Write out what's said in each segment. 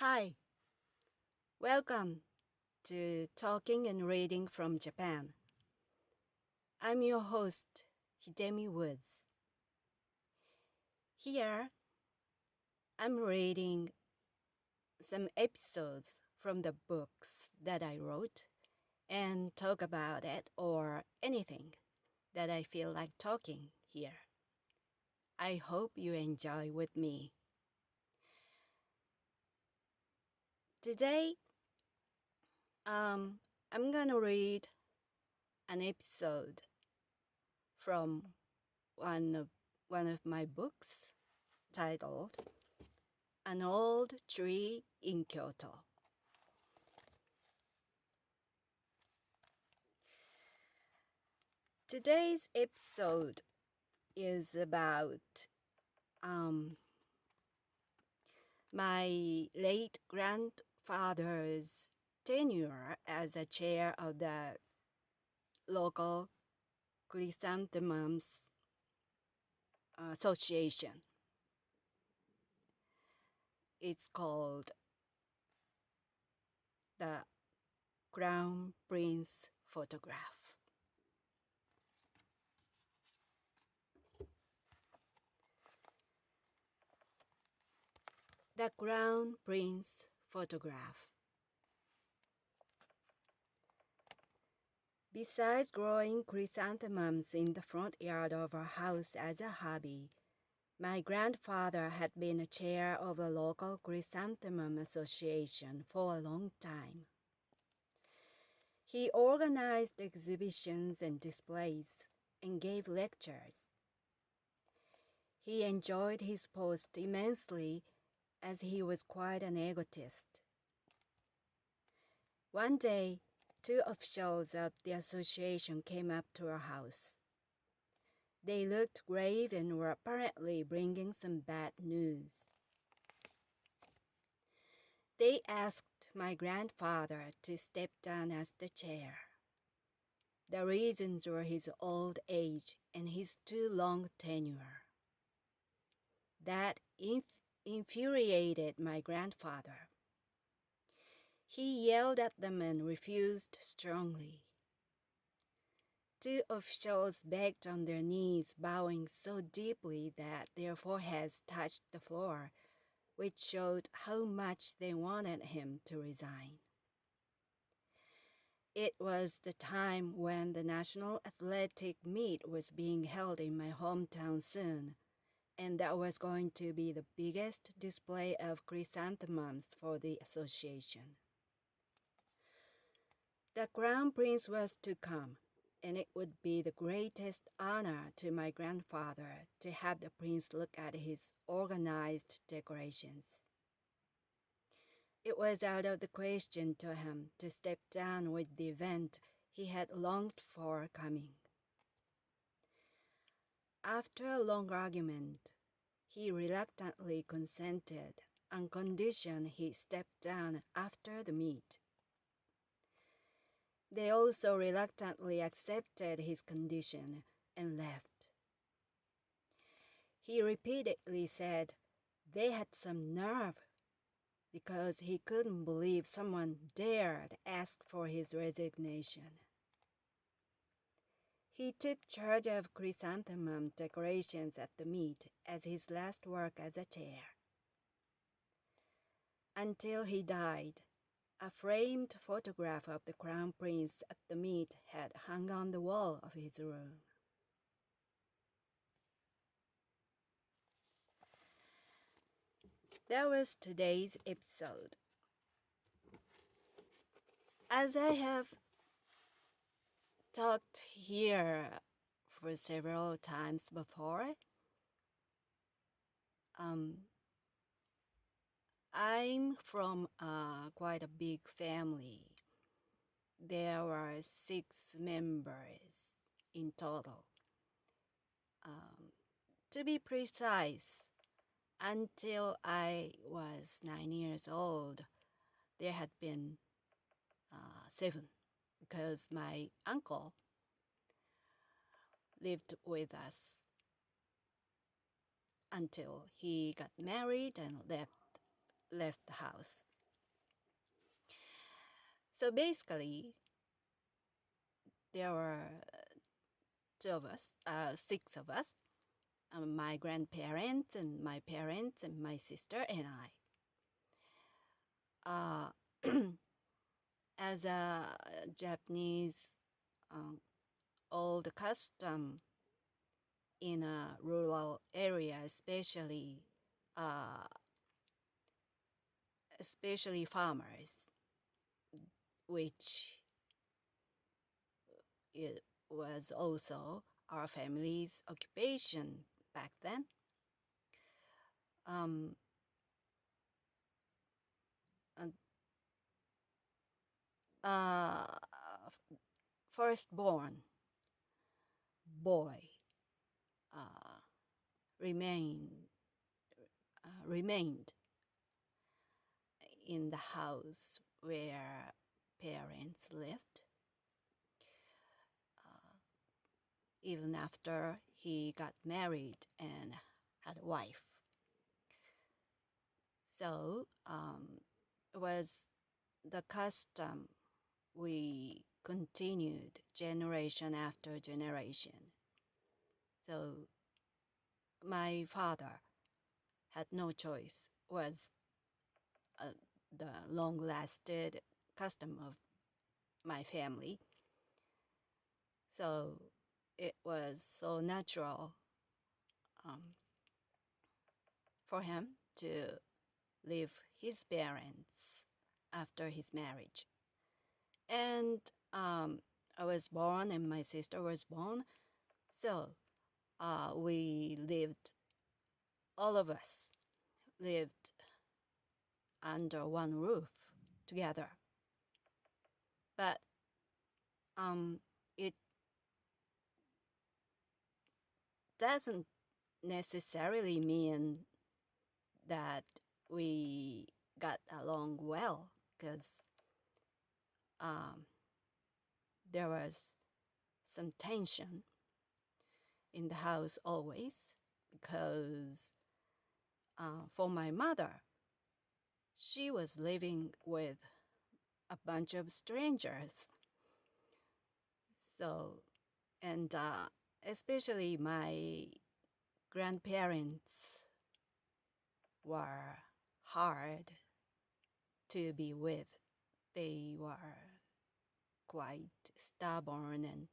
Hi, welcome to Talking and Reading from Japan. I'm your host, Hidemi Woods. Here, I'm reading some episodes from the books that I wrote and talk about it or anything that I feel like talking here. I hope you enjoy with me. Today, I'm gonna read an episode from one of my books titled An Old Tree in Kyoto. Today's episode is about my late grandfather's tenure as a chair of the local chrysanthemums association. It's called the Crown Prince Photograph. The Crown Prince Photograph. Besides growing chrysanthemums in the front yard of our house as a hobby, my grandfather had been a chair of a local chrysanthemum association for a long time. He organized exhibitions and displays and gave lectures. He enjoyed his post immensely as he was quite an egotist. One day, 2 officials of the association came up to our house. They looked grave and were apparently bringing some bad news. They asked my grandfather to step down as the chair. The reasons were his old age and his too long tenure. That infuriated my grandfather. He yelled at them and refused strongly. 2 officials begged on their knees, bowing so deeply that their foreheads touched the floor, which showed how much they wanted him to resign. It was the time when the National Athletic Meet was being held in my hometown soon, and that was going to be the biggest display of chrysanthemums for the association. The Crown Prince was to come, and it would be the greatest honor to my grandfather to have the prince look at his organized decorations. It was out of the question to him to step down with the event he had longed for coming. After a long argument, he reluctantly consented on condition he stepped down after the meet. They also reluctantly accepted his condition and left. He repeatedly said they had some nerve because he couldn't believe someone dared ask for his resignation. He took charge of chrysanthemum decorations at the meet as his last work as a chair. Until he died, a framed photograph of the Crown Prince at the meet had hung on the wall of his room. That was today's episode. As I have talked here for several times before, I'm from quite a big family. There were 6 members in total. To be precise, until I was 9 years old, there had been 7 because my uncle lived with us until he got married and left the house. So basically, there were six of us, my grandparents and my parents and my sister and I. As a Japanese old custom in a rural area, especially farmers, which it was also our family's occupation back then. Firstborn boy remained in the house where parents lived, even after he got married and had a wife. So it was the custom we continued generation after generation. So my father had no choice, was the long-lasted custom of my family. So it was so natural for him to leave his parents after his marriage. And I was born and my sister was born. So we lived, all of us lived under one roof together. But it doesn't necessarily mean that we got along well, because there was some tension in the house always, because for my mother, she was living with a bunch of strangers. So, and especially my grandparents were hard to be with. They were quite stubborn and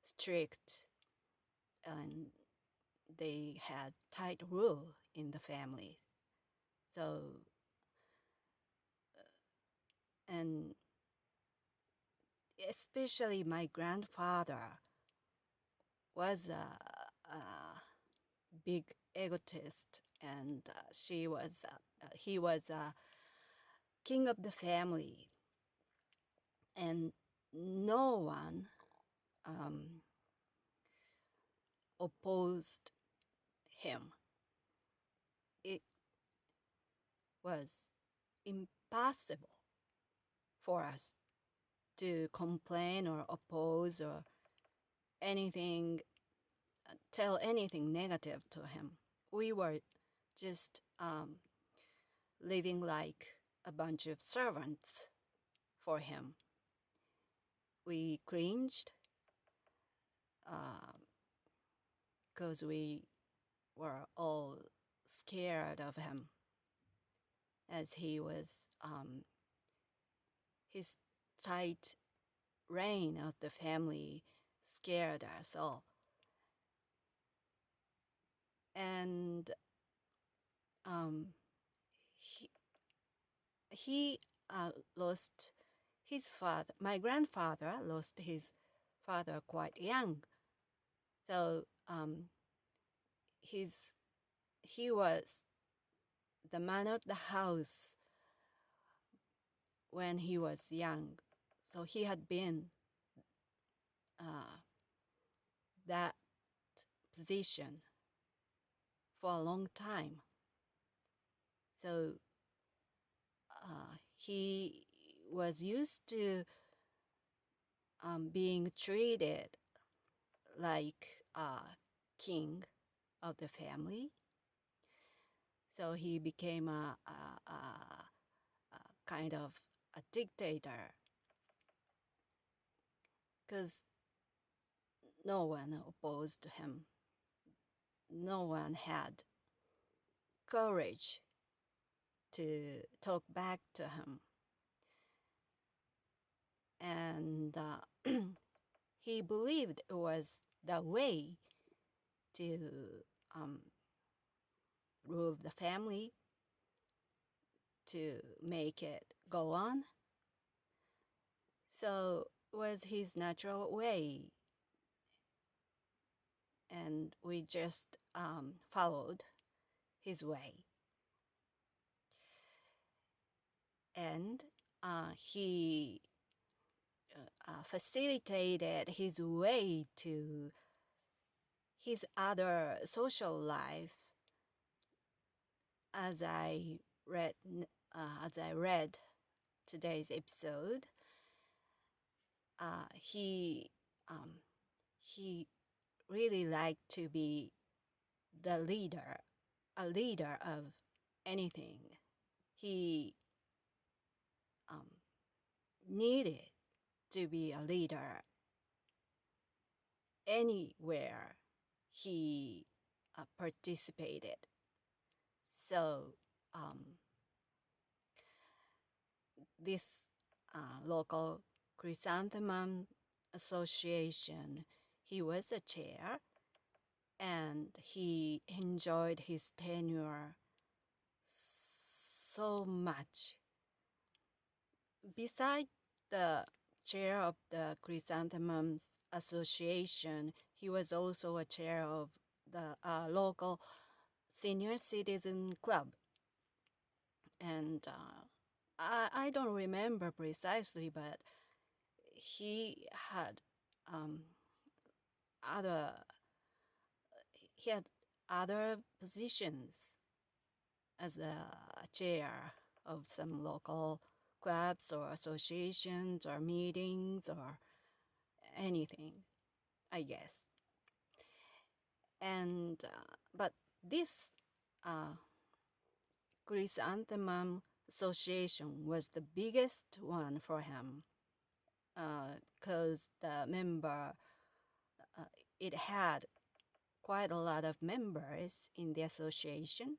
strict, and they had tight rule in the family. So, and especially my grandfather was a big egotist, and he was a king of the family, and no one opposed him. It was impossible for us to complain or oppose or anything, tell anything negative to him. We were just living like a bunch of servants for him. We cringed because we were all scared of him, as he was his tight reign of the family scared us all. And he lost his father. My grandfather lost his father quite young. So he was the man of the house when he was young. So he had been that position for a long time. So he was used to being treated like a king of the family. So he became a kind of a dictator because no one opposed him. No one had courage to talk back to him. And he believed it was the way to rule the family, to make it go on. So it was his natural way. And we just followed his way. And he facilitated his way to his other social life. As I read today's episode, he really liked to be a leader of anything. He needed to be a leader anywhere he participated. So this local chrysanthemum association, he was a chair, and he enjoyed his tenure so much. Besides the chair of the Chrysanthemums Association, he was also a chair of the local senior citizen club. And I don't remember precisely, but he had other positions as a chair of some local clubs or associations or meetings or anything, I guess. And but this Chrysanthemum Association was the biggest one for him, because the member, it had quite a lot of members in the association,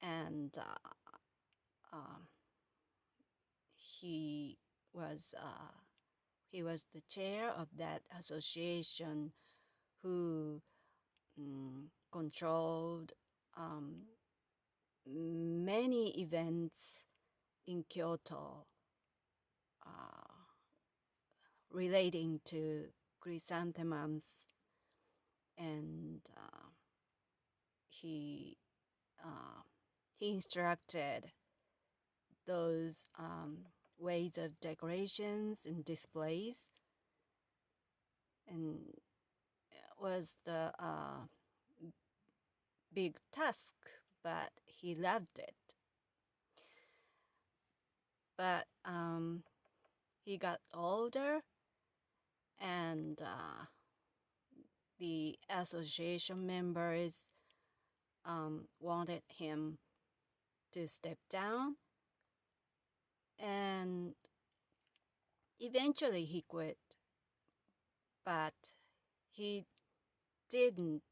and he was the chair of that association who controlled many events in Kyoto relating to chrysanthemums, and he instructed those ways of decorations and displays, and it was the big task, but he loved it. But he got older, and the association members wanted him to step down, and eventually he quit. But he didn't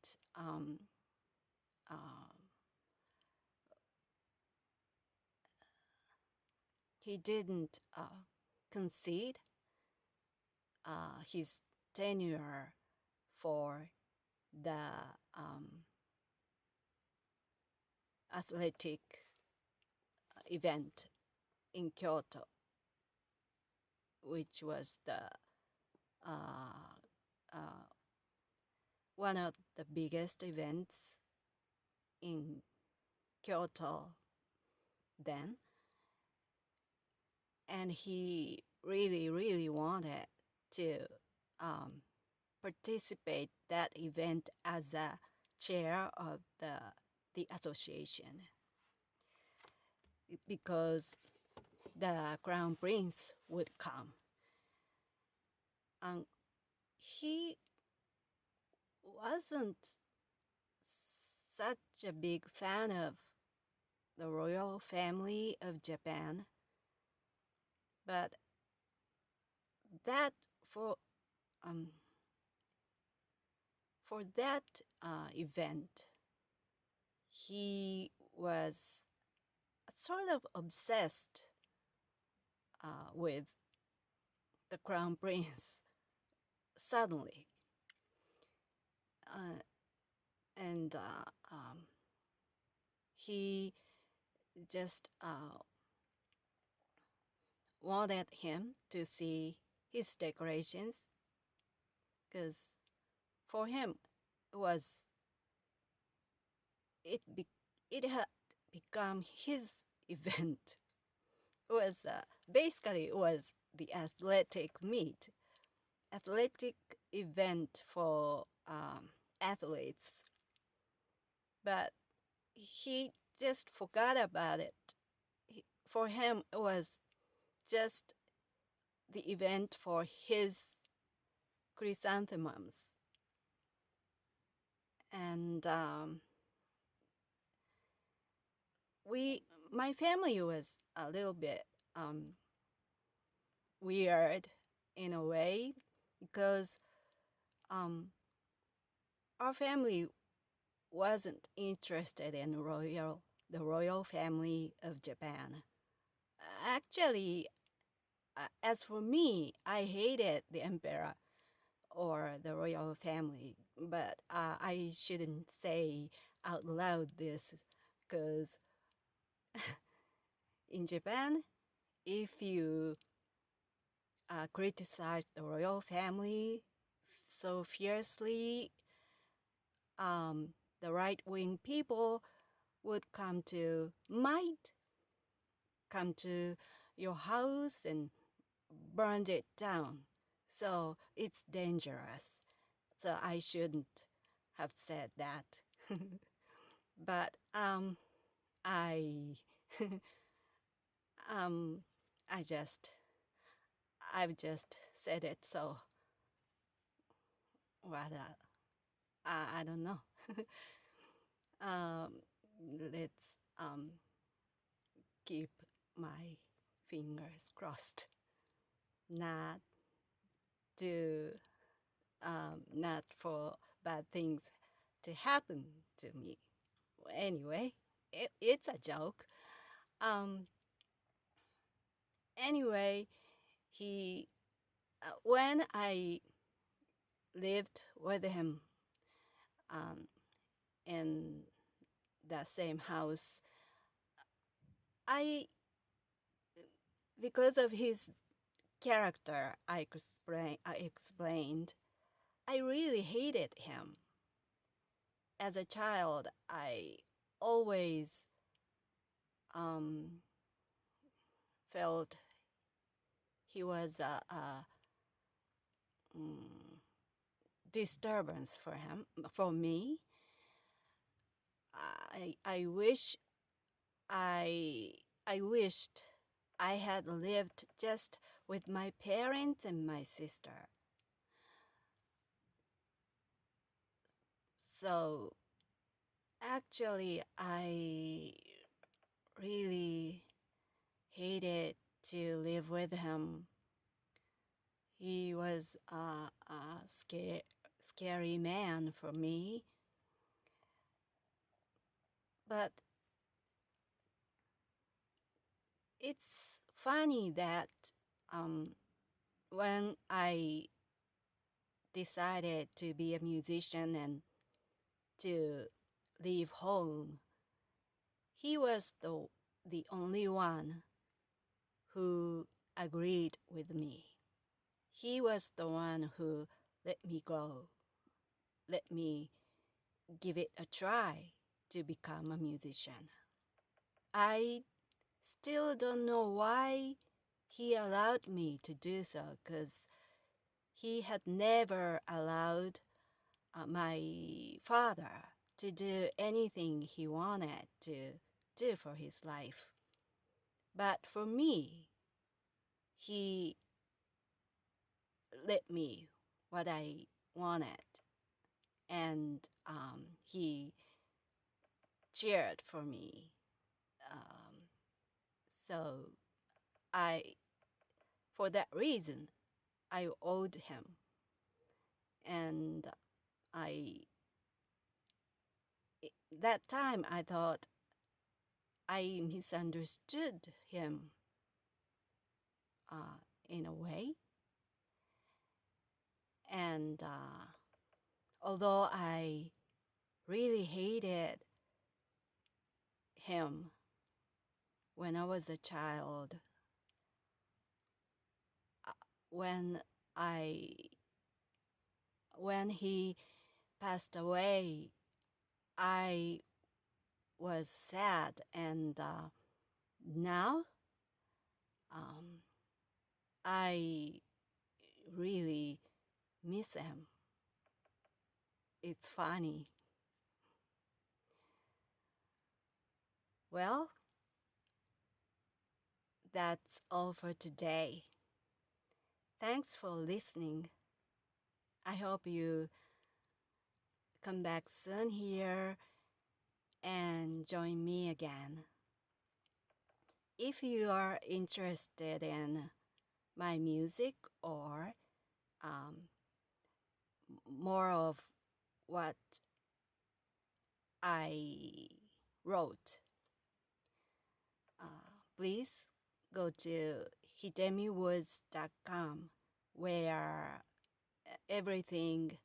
concede his tenure for the athletic event in Kyoto, which was the one of the biggest events in Kyoto then. And he really, really wanted to participate that event as a chair of the association, because the crown prince would come. He wasn't such a big fan of the royal family of Japan, but that for that event, he was sort of obsessed with the crown prince suddenly, and he just wanted him to see his decorations, because for him it had become his event. It was basically it was the athletic event for athletes, but he just forgot about it. For him, it was just the event for his chrysanthemums. And my family was a little bit weird in a way, because our family wasn't interested in the royal family of Japan. Actually, as for me, I hated the emperor or the royal family, but I shouldn't say out loud this, because in Japan, if you criticize the royal family so fiercely, the right-wing people might come to your house and burn it down. So it's dangerous. So I shouldn't have said that. But I've just said it, so what? I don't know. Let's keep my fingers crossed not for bad things to happen to me. Anyway, it's a joke. Anyway, when I lived with him in the same house, because of his character I explained, I really hated him. As a child, I always felt he was a disturbance for me. I wished I had lived just with my parents and my sister. So actually, I really hated to live with him. He was a scary man for me. But it's funny that when I decided to be a musician and to leave home, he was the only one who agreed with me. He was the one who let me go, let me give it a try to become a musician. I still don't know why he allowed me to do so, because he had never allowed my father to do anything he wanted to do for his life. But for me, he let me what I wanted, and he cheered for me. So for that reason, I owed him. And that time I thought I misunderstood him in a way. And although I really hated him when I was a child, when he passed away, I was sad, and now I really miss him. It's funny. Well, that's all for today. Thanks for listening. I hope you come back soon here and join me again. If you are interested in my music or more of what I wrote, please go to hidemiwoods.com, where everything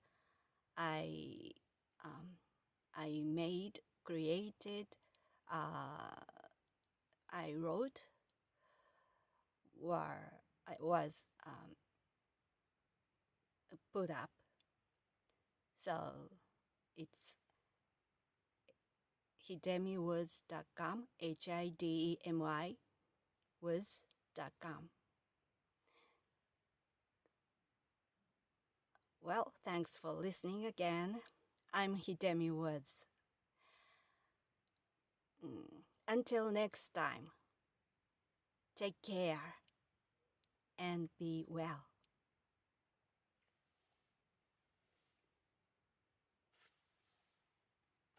I made, created, I wrote was put up. So it's hidemiwoods.com, HIDEMY woods.com. Well, thanks for listening again. I'm Hidemi Woods. Until next time, take care and be well.